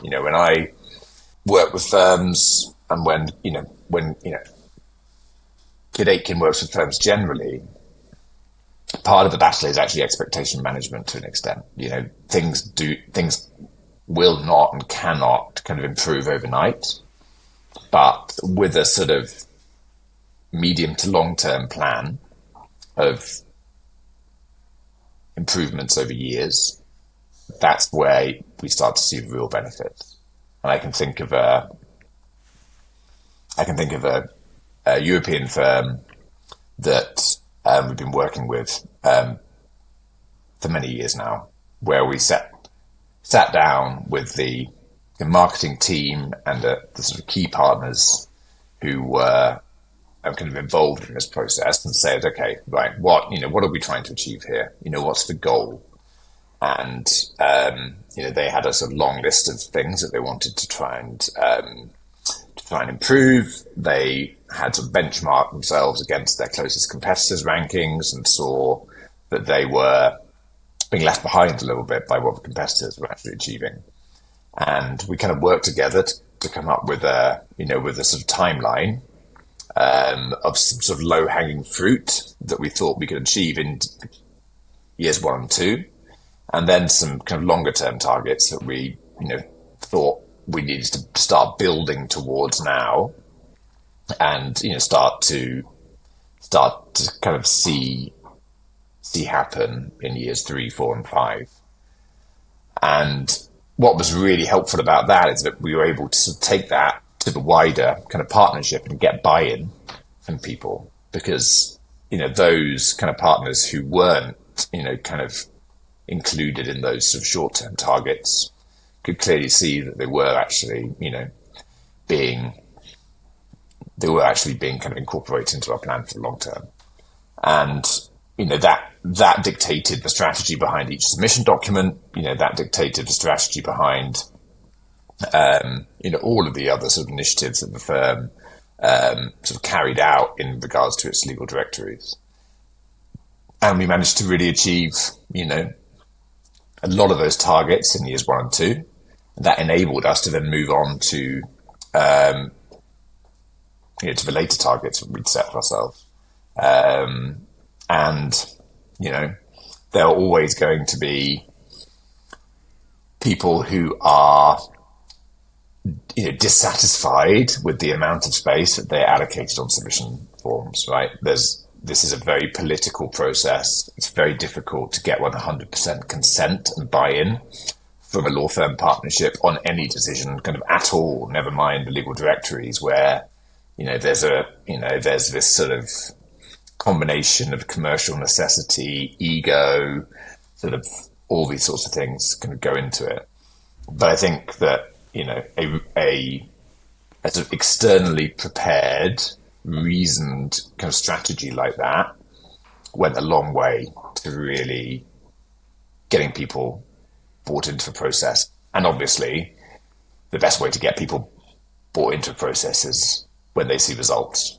When I work with firms and when Kidd Aitken works with firms generally, part of the battle is actually expectation management to an extent. Things will not and cannot kind of improve overnight, but with a sort of medium to long-term plan of improvements over years, that's where we start to see real benefits. And I can think of a European firm that we've been working with for many years now, where we sat down with the marketing team and the sort of key partners who were kind of involved in this process, and said, okay, right, what are we trying to achieve here? What's the goal? And they had a sort of long list of things that they wanted to try and improve. They had to benchmark themselves against their closest competitors' rankings and saw that they were being left behind a little bit by what the competitors were actually achieving. And we kind of worked together to come up with a sort of timeline of some sort of low-hanging fruit that we thought we could achieve in years 1 and 2, and then some kind of longer-term targets that we thought we needed to start building towards now, and start to kind of see happen in years 3, 4, and 5. And what was really helpful about that is that we were able to sort of take that to the wider kind of partnership and get buy-in from people, because those kind of partners who weren't kind of included in those sort of short-term targets could clearly see that they were actually being kind of incorporated into our plan for the long term. And that dictated the strategy behind each submission document. That dictated the strategy behind all of the other sort of initiatives that the firm sort of carried out in regards to its legal directories. And we managed to really achieve a lot of those targets in years 1 and 2. That enabled us to then move on to to the later targets that we'd set for ourselves. And there are always going to be people who are dissatisfied with the amount of space that they're allocated on submission forms, right? This is a very political process. It's very difficult to get 100% consent and buy-in from a law firm partnership on any decision kind of at all, never mind the legal directories, where there's this sort of combination of commercial necessity, ego, sort of all these sorts of things kind of go into it. But I think that a sort of externally prepared, reasoned kind of strategy like that went a long way to really getting people bought into the process. And obviously the best way to get people bought into a process is when they see results.